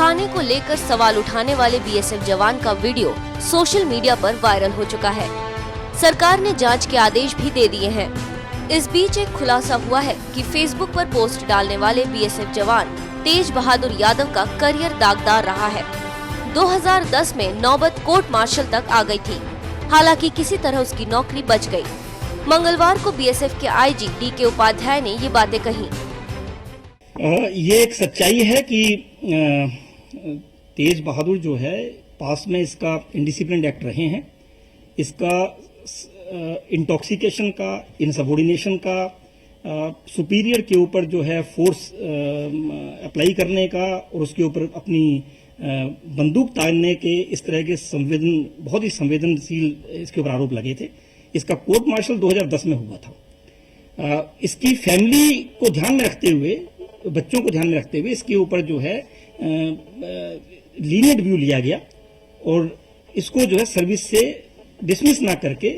खाने को लेकर सवाल उठाने वाले बीएसएफ जवान का वीडियो सोशल मीडिया पर वायरल हो चुका है। सरकार ने जांच के आदेश भी दे दिए हैं। इस बीच एक खुलासा हुआ है कि फेसबुक पर पोस्ट डालने वाले बीएसएफ जवान तेज बहादुर यादव का करियर दागदार रहा है। 2010 में नौबत कोर्ट मार्शल तक आ गई थी, हालांकि किसी तरह उसकी नौकरी बच गई। मंगलवार को बीएसएफ के आईजी डीके उपाध्याय ने ये बातें कही। ये एक सच्चाई है कि तेज बहादुर जो है पास में इसका इंडिसिप्लिन एक्ट रहे हैं। इसका इंटॉक्सिकेशन का, इनसबॉर्डिनेशन का, सुपीरियर के ऊपर जो है फोर्स अप्लाई करने का और उसके ऊपर अपनी बंदूक तानने के, इस तरह के बहुत ही संवेदनशील इसके ऊपर आरोप लगे थे। इसका कोर्ट मार्शल 2010 में हुआ था। इसकी फैमिली को ध्यान में रखते हुए, बच्चों को ध्यान में रखते हुए इसके ऊपर जो है लीनियंट व्यू लिया गया और इसको जो है सर्विस से डिसमिस ना करके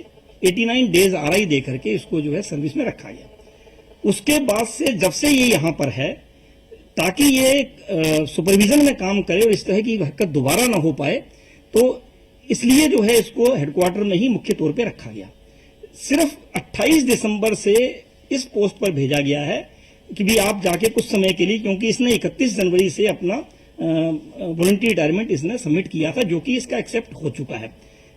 89 डेज आरआई दे करके इसको जो है सर्विस में रखा गया। उसके बाद से जब से ये यहाँ पर है, ताकि ये सुपरविजन में काम करे और इस तरह की हरकत दोबारा ना हो पाए, तो इसलिए जो है इसको हेडक्वार्टर में ही मुख्य तौर पे रखा गया। सिर्फ 28 दिसंबर से इस पोस्ट पर भेजा गया है कि भी आप जाके कुछ समय के लिए, क्योंकि इसने 31 जनवरी से अपना वॉलंटरी रिटायरमेंट इसने सबमिट किया था, जो कि इसका एक्सेप्ट हो चुका है।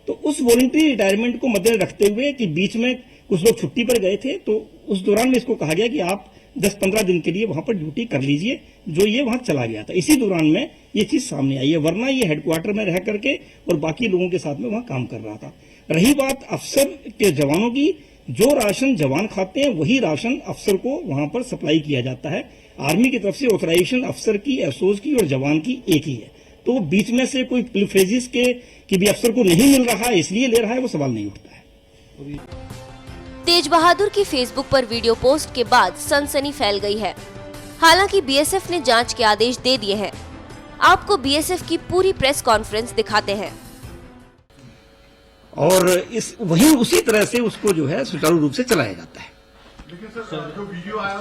तो उस वॉलंटरी रिटायरमेंट को मद्देनजर रखते हुए कि बीच में कुछ लोग छुट्टी पर गए थे, तो उस दौरान में इसको कहा गया कि आप 10-15 दिन के लिए वहां पर ड्यूटी कर लीजिए, जो ये वहां चला गया था। इसी दौरान में ये चीज सामने आई है, वरना ये हेडक्वार्टर में रह करके और बाकी लोगों के साथ में वहां काम कर रहा था। रही बात अफसर के जवानों की, जो राशन जवान खाते हैं वही राशन अफसर को वहां पर सप्लाई किया जाता है। आर्मी की तरफ से ऑथराइजेशन अफसर की, एसओज की और जवान की एक ही है। तो बीच में से कोई प्रिफ्रेजेस के कि भी अफसर को नहीं मिल रहा है इसलिए ले रहा है, वो सवाल नहीं उठता है। तेज बहादुर की फेसबुक पर वीडियो पोस्ट के बाद सनसनी फैल गई है। हालांकि बीएसएफ ने जांच के आदेश दे दिए हैं। आपको बीएसएफ की पूरी प्रेस कॉन्फ्रेंस दिखाते हैं और उसी तरह से उसको जो है सुचारू रूप से चलाया जाता है। लेकिन सर जो वीडियो आया है,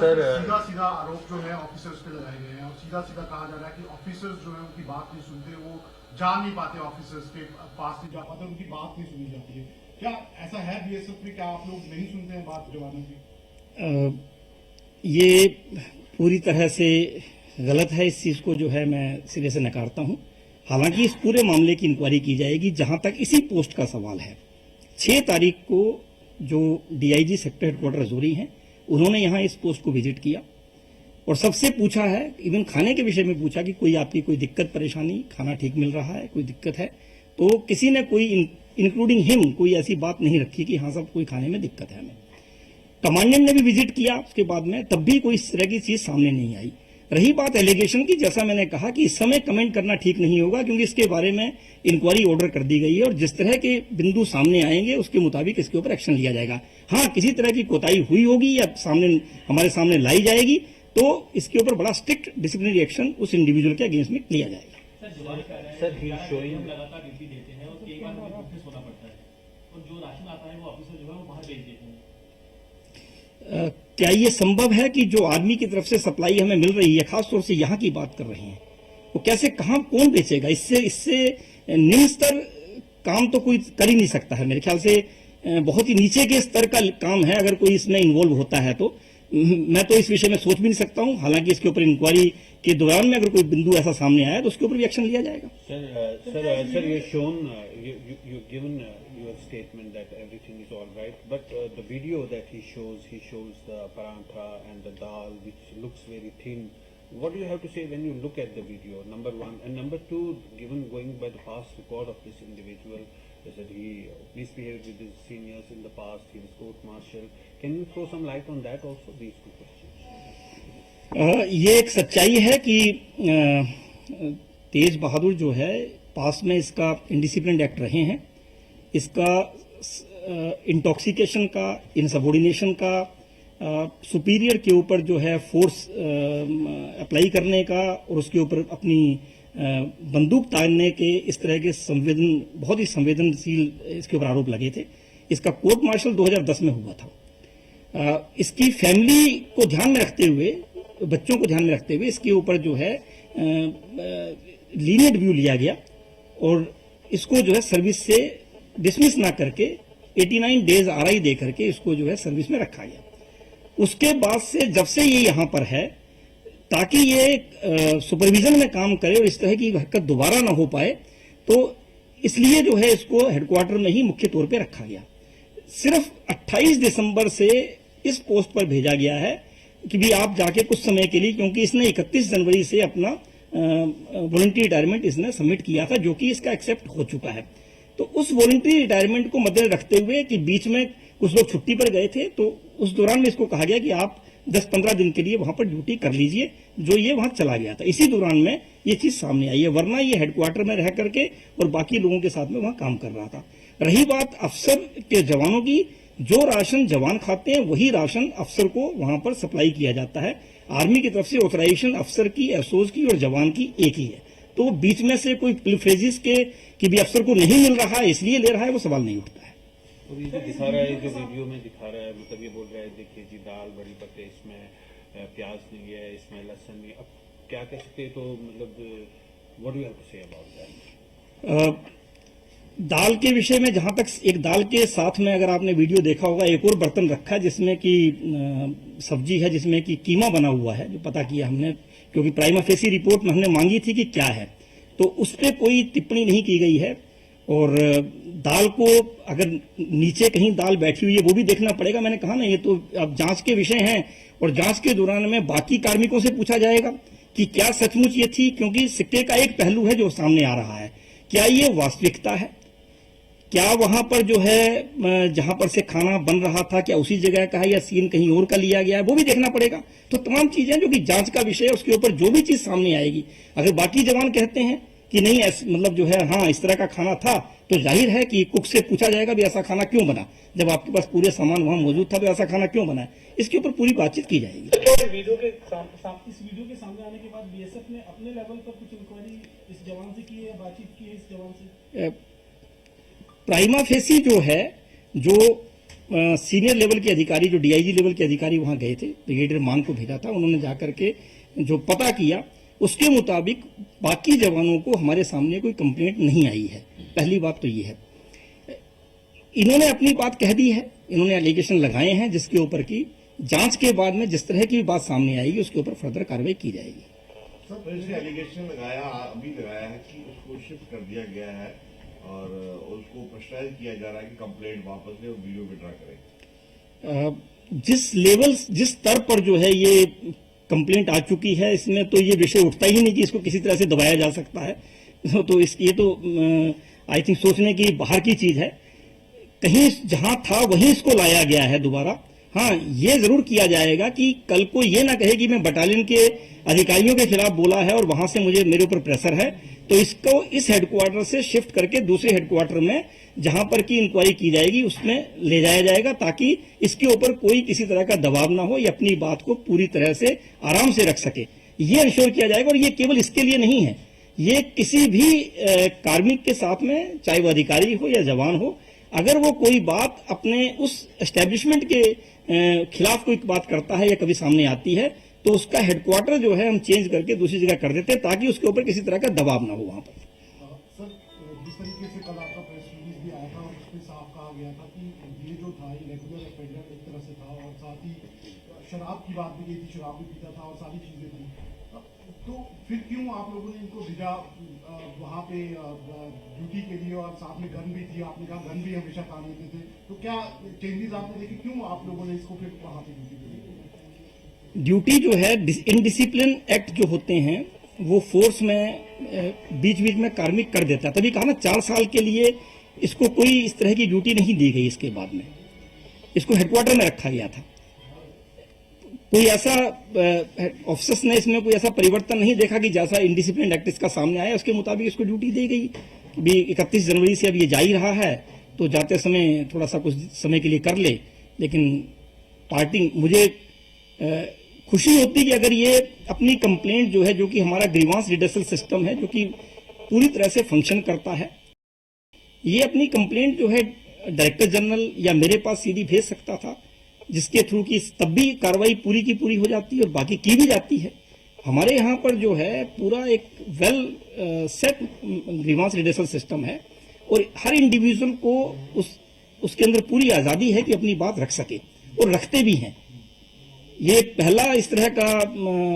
सीधा आरोप जो है ऑफिसर्स पे लगाए गए हैं और सीधा कहा जा रहा है कि ऑफिसर्स जो है उनकी बात नहीं सुनते, वो जा नहीं पाते, ऑफिसर्स के पास नहीं जा पाते, उनकी बात नहीं सुनी जाती है। क्या ऐसा है बीएसएफ में? क्या आप लोग नहीं सुनते हैं बात जवानों की? ये पूरी तरह से गलत है। इस चीज को जो है मैं सिरे से नकारता हूं। हालांकि इस पूरे मामले की इंक्वायरी की जाएगी। जहां तक इसी पोस्ट का सवाल है, 6 तारीख को जो डीआईजी सेक्टर हेडक्वार्टर रजौरी हैं, उन्होंने यहां इस पोस्ट को विजिट किया और सबसे पूछा है, इवन खाने के विषय में पूछा कि कोई आपकी कोई दिक्कत परेशानी, खाना ठीक मिल रहा है, कोई दिक्कत है? तो किसी ने कोई इंक्लूडिंग हिम कोई ऐसी बात नहीं रखी कि हाँ सब कोई खाने में दिक्कत है हमें। कमांडेंट ने भी विजिट किया उसके बाद में, तब भी कोई इस तरह की चीज सामने नहीं आई। रही बात एलिगेशन की, जैसा मैंने कहा कि इस समय कमेंट करना ठीक नहीं होगा, क्योंकि इसके बारे में इंक्वायरी ऑर्डर कर दी गई है और जिस तरह के बिंदु सामने आएंगे उसके मुताबिक इसके ऊपर एक्शन लिया जाएगा। हाँ, किसी तरह की कोताही हुई होगी या हमारे सामने लाई जाएगी तो इसके ऊपर बड़ा स्ट्रिक्ट डिसिप्लिनरी एक्शन उस इंडिविजुअल के अगेंस्ट में लिया जाएगा। सर लगातार ड्यूटी देते हैं और कई बार हमें ऑफिस होना पड़ता है और जो राशन आता है वो ऑफिसर जो है वो बाहर भेज देते हैं। क्या ये संभव है कि जो आर्मी की तरफ से सप्लाई हमें मिल रही है, खासतौर से यहाँ की बात कर रहे हैं, वो कैसे, कहाँ, कौन बेचेगा? इससे निम्न स्तर काम तो कोई कर ही नहीं सकता है। मेरे ख्याल से बहुत ही नीचे के स्तर का काम है। अगर कोई इसमें इन्वॉल्व होता है तो मैं तो इस विषय में सोच भी नहीं सकता हूं। हालांकि इसके ऊपर इंक्वायरी के दौरान में अगर कोई बिंदु ऐसा सामने आया तो उसके ऊपर भी एक्शन लिया जाएगा। Sir you shown you given your statement that everything is all right, but the video that he shows the parantha and the dal which looks very thin. What do you have to say when you look at the video? Number one, and number two, given going by the past record of this individual, is that he misbehaved with his seniors in the past, he was court-martial. Can you throw some light on that also, these two questions? ये एक सच्चाई है कि तेज बहादुर जो है पास में इसका indiscipline act रहे हैं। इसका इंटॉक्सिकेशन का, इनसबॉर्डिनेशन का, सुपीरियर के ऊपर जो है फोर्स अप्लाई करने का और उसके ऊपर अपनी बंदूक तानने के, इस तरह के बहुत ही संवेदनशील इसके ऊपर आरोप लगे थे। इसका कोर्ट मार्शल 2010 में हुआ था। इसकी फैमिली को ध्यान में रखते हुए, बच्चों को ध्यान में रखते हुए इसके ऊपर जो है लीनियंट व्यू लिया गया और इसको जो है सर्विस से डिसमिस ना करके 89 डेज आरआई दे करके इसको जो है सर्विस में रखा गया। उसके बाद से जब से ये यहां पर है, ताकि ये सुपरविजन में काम करे और इस तरह की हरकत दोबारा ना हो पाए, तो इसलिए जो है इसको हेडक्वार्टर में ही मुख्य तौर पे रखा गया। सिर्फ 28 दिसंबर से इस पोस्ट पर भेजा गया है कि भी आप जाके कुछ समय के लिए, क्योंकि इसने 31 जनवरी से अपना वॉलंटरी रिटायरमेंट इसने सबमिट किया था, जो कि इसका एक्सेप्ट हो चुका है। तो उस वॉलंटरी रिटायरमेंट को मद्देनजर रखते हुए कि बीच में कुछ लोग छुट्टी पर गए थे, तो उस दौरान में इसको कहा गया कि आप 10-15 दिन के लिए वहां पर ड्यूटी कर लीजिए, जो ये वहां चला गया था। इसी दौरान में ये चीज सामने आई है, वरना ये हेडक्वार्टर में रह करके और बाकी लोगों के साथ में वहां काम कर रहा था। रही बात अफसर के जवानों की, जो राशन जवान खाते हैं वही राशन अफसर को वहां पर सप्लाई किया जाता है। आर्मी की तरफ से ऑथराइजेशन अफसर की, एसओज की और जवान की एक ही है। तो बीच में से कोई प्रिविलेजेस के कि भी अफसर को नहीं मिल रहा है इसलिए ले रहा है, वो सवाल नहीं उठता है। और ये जो दिखा रहा है, जो वीडियो में दिखा रहा है, मतलब ये बोल रहा है देखिए जी दाल बड़ी पत्ते, इसमें प्याज नहीं है, इसमें लहसुन नहीं। अब क्या कह सकते हैं, तो मतलब what do you have to say about that? दाल के विषय में जहां तक, एक दाल के साथ में अगर आपने वीडियो देखा होगा, एक और बर्तन रखा है जिसमें कि सब्जी है, जिसमें कि कीमा बना हुआ है, जो पता किया हमने, क्योंकि प्राइमा फेसी रिपोर्ट में हमने मांगी थी कि क्या है, तो उस पर कोई टिप्पणी नहीं की गई है। और दाल को अगर नीचे कहीं दाल बैठी हुई है वो भी देखना पड़ेगा। मैंने कहा ना, ये तो अब जांच के विषय हैं और जांच के दौरान में बाकी कार्मिकों से पूछा जाएगा कि क्या सचमुच ये थी, क्योंकि सिक्के का एक पहलू है जो सामने आ रहा है। क्या ये वास्तविकता है, क्या वहां पर जो है जहां पर से खाना बन रहा था, क्या उसी जगह का है या सीन कहीं और का लिया गया है, वो भी देखना पड़ेगा। तो तमाम चीजें जो कि जांच का विषय है, उसके ऊपर जो भी चीज सामने आएगी, अगर बाकी जवान कहते हैं कि नहीं मतलब जो है हाँ इस तरह का खाना था, तो जाहिर है कि कुक से पूछा जाएगा भी ऐसा खाना क्यों बना, जब आपके पास पूरे सामान वहां मौजूद था, तो ऐसा खाना क्यों बना है, इसके ऊपर पूरी बातचीत की जाएगी। इस वीडियो के सामने आने के बाद बीएसएफ ने अपने लेवल पर कुछ इंक्वायरी इस जवान से की है, बातचीत की है इस जवान से? प्राइमा फेसी जो है, जो सीनियर लेवल के अधिकारी, जो डीआईजी लेवल के अधिकारी वहां गए थे, ब्रिगेडियर मान को भेजा था, उन्होंने जाकर के जो पता किया, उसके मुताबिक बाकी जवानों को हमारे सामने कोई कंप्लेंट नहीं आई है। पहली बात तो ये है। इन्होंने अपनी बात कह दी है, इन्होंने एलिगेशन लगाए हैं, जिसके ऊपर की जांच के बाद में जिस तरह की बात सामने आएगी उसके ऊपर फर्दर कार्रवाई की जाएगी। सर, जैसे एलिगेशन लगाया है कि उसको शिफ्ट कर दिया गया है और उसको प्रेशराइज किया जा रहा है कि कंप्लेंट वापस ले और वीडियो विड्रॉ करें। जिस लेवल, जिस स्तर पर जो है ये कंप्लेंट आ चुकी है, इसमें तो ये विषय उठता ही नहीं कि इसको किसी तरह से दबाया जा सकता है। तो ये तो आई थिंक सोचने की बाहर की चीज है। कहीं जहां था वहीं इसको लाया गया है दोबारा। हाँ, ये जरूर किया जाएगा कि कल को ये ना कहे कि मैं बटालियन के अधिकारियों के खिलाफ बोला है और वहां से मेरे ऊपर प्रेशर है, तो इसको इस हेडक्वार्टर से शिफ्ट करके दूसरे हेडक्वार्टर में जहां पर की इंक्वायरी की जाएगी उसमें ले जाया जाएगा, ताकि इसके ऊपर कोई किसी तरह का दबाव ना हो, ये अपनी बात को पूरी तरह से आराम से रख सके, ये इंश्योर किया जाएगा। और ये केवल इसके लिए नहीं है, ये किसी भी कार्मिक के साथ में, चाहे वो अधिकारी हो या जवान हो, अगर वो कोई बात अपने उस एस्टेब्लिशमेंट के खिलाफ कोई बात करता है या कभी सामने आती है, तो उसका हेडक्वार्टर जो है हम चेंज करके दूसरी जगह कर देते हैं, ताकि उसके ऊपर किसी तरह का दबाव ना हो वहां पर। सर, जिस तरीके से कल आपका प्रेस रिलीज भी आया था और उसमें साफ कहा गया था कि ये जो था ये रेगुलर ऑफेंडर एक तरह से था, और साथ ही शराब की बात भी की थी, शराब भी पीता था और सारी चीजें थी, तो फिर क्यों आप लोगों ने इनको भेजा वहां पे ड्यूटी के लिए, और साथ में गन भी थी, आपने कहा गन भी हमेशा काम लेते थे, तो क्या चेंजेस आपने देखे, क्यों आप लोगों ने इसको फिर वहां पे ड्यूटी दी? ड्यूटी जो है, इनडिसिप्लिन एक्ट जो होते हैं वो फोर्स में बीच बीच में कार्मिक कर देता है। तभी कहा ना 4 साल के लिए इसको कोई इस तरह की ड्यूटी नहीं दी गई। इसके बाद में इसको हेडक्वार्टर में रखा गया था। कोई ऐसा ऑफिसर्स ने इसमें कोई ऐसा परिवर्तन नहीं देखा कि जैसा इनडिसिप्लिन एक्ट इसका सामने आया उसके मुताबिक इसको ड्यूटी दी गई। भी 31 जनवरी से अब ये जा ही रहा है, तो जाते समय थोड़ा सा कुछ समय के लिए कर ले। लेकिन पार्टी, मुझे खुशी होती कि अगर ये अपनी कंप्लेंट जो है, जो कि हमारा ग्रीवांस रिडर्सल सिस्टम है, जो कि पूरी तरह से फंक्शन करता है, ये अपनी कंप्लेंट जो है डायरेक्टर जनरल या मेरे पास सीधी भेज सकता था, जिसके थ्रू की तब भी कार्रवाई पूरी की पूरी हो जाती है और बाकी की भी जाती है। हमारे यहाँ पर जो है पूरा एक well set grievance redressal system है और हर इंडिविजुअल को उसके अंदर पूरी आजादी है कि अपनी बात रख सके और रखते भी हैं। ये पहला इस तरह का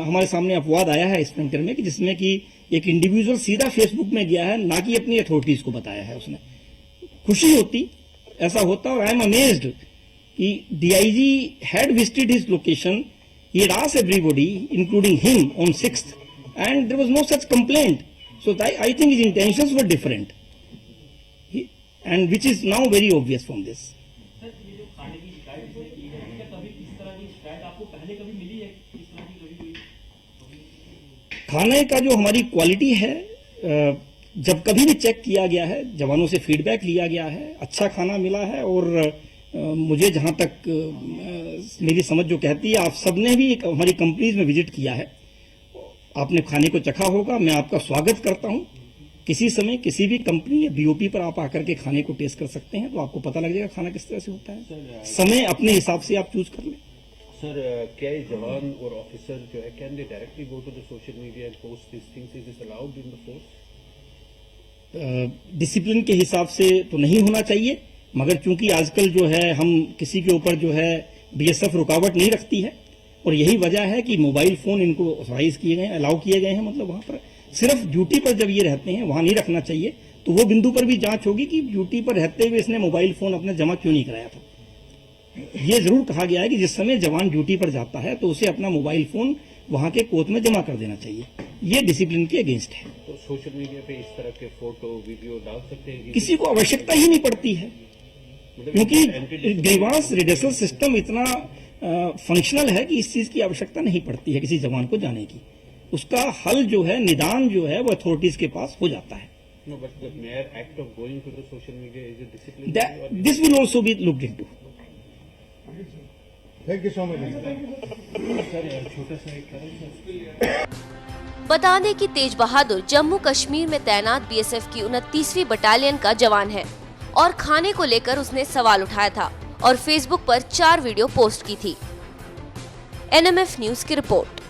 हमारे सामने अपवाद आया है इस फ्रंटियर में कि जिसमें कि एक इंडिविजुअल सीधा फेसबुक में गया है, ना कि अपनी अथॉरिटीज को बताया है उसने। खुशी होती ऐसा होता, और आई एम अमेज्ड कि DIG had visited his location, he had asked everybody including him on 6th and there was no such complaint, so I think his intentions were different, and which is now very obvious from this. Sir ये जो खाने की शिकायत इसने की है, क्या कभी इस तरह की शिकायत आपको पहले कभी मिली है? इस तरह की कभी कोई खाने का जो हमारी क्वालिटी है, जब कभी भी चेक किया गया है, जवानों से फीडबैक लिया गया है, अच्छा खाना मिला है। और मुझे जहां तक मेरी समझ जो कहती है, आप सबने भी हमारी कंपनीज में विजिट किया है, आपने खाने को चखा होगा। मैं आपका स्वागत करता हूं। किसी समय किसी भी कंपनी या बीओपी पर आप आकर के खाने को टेस्ट कर सकते हैं, तो आपको पता लग जाएगा खाना किस तरह से होता है। समय अपने हिसाब से आप चूज कर लें। सर, क्या ये जवान और ऑफिसर जो है, can they directly go to the social media and post this things? Is this allowed in the force? Discipline के हिसाब से तो नहीं होना चाहिए, मगर चूंकि आजकल जो है हम किसी के ऊपर जो है बीएसएफ रुकावट नहीं रखती है, और यही वजह है कि मोबाइल फोन इनको ऑथराइज किए गए हैं, अलाउ किए गए हैं। मतलब वहां पर सिर्फ ड्यूटी पर जब ये रहते हैं वहां नहीं रखना चाहिए, तो वो बिंदु पर भी जांच होगी कि ड्यूटी पर रहते हुए इसने मोबाइल फोन अपना जमा क्यों नहीं कराया था। ये जरूर कहा गया है कि जिस समय जवान ड्यूटी पर जाता है तो उसे अपना मोबाइल फोन वहां के कोर्ट में जमा कर देना चाहिए। ये डिसिप्लिन के अगेंस्ट है। तो सोशल मीडिया पे इस तरह के फोटो वीडियो डाल सकते हैं? किसी को आवश्यकता ही नहीं पड़ती है, क्योंकि ग्रीवांस रिड्रेसल सिस्टम इतना फंक्शनल है कि इस चीज की आवश्यकता नहीं पड़ती है किसी जवान को जाने की। उसका हल जो है, निदान जो है, वो अथॉरिटीज के पास हो जाता है। No, but the mere act of going to the social media is a discipline. This will also be looked into. Thank you so much. बता दें कि तेज बहादुर जम्मू कश्मीर में तैनात बीएसएफ की 29वीं बटालियन का जवान है और खाने को लेकर उसने सवाल उठाया था और फेसबुक पर 4 वीडियो पोस्ट की थी। एनएमएफ न्यूज की रिपोर्ट।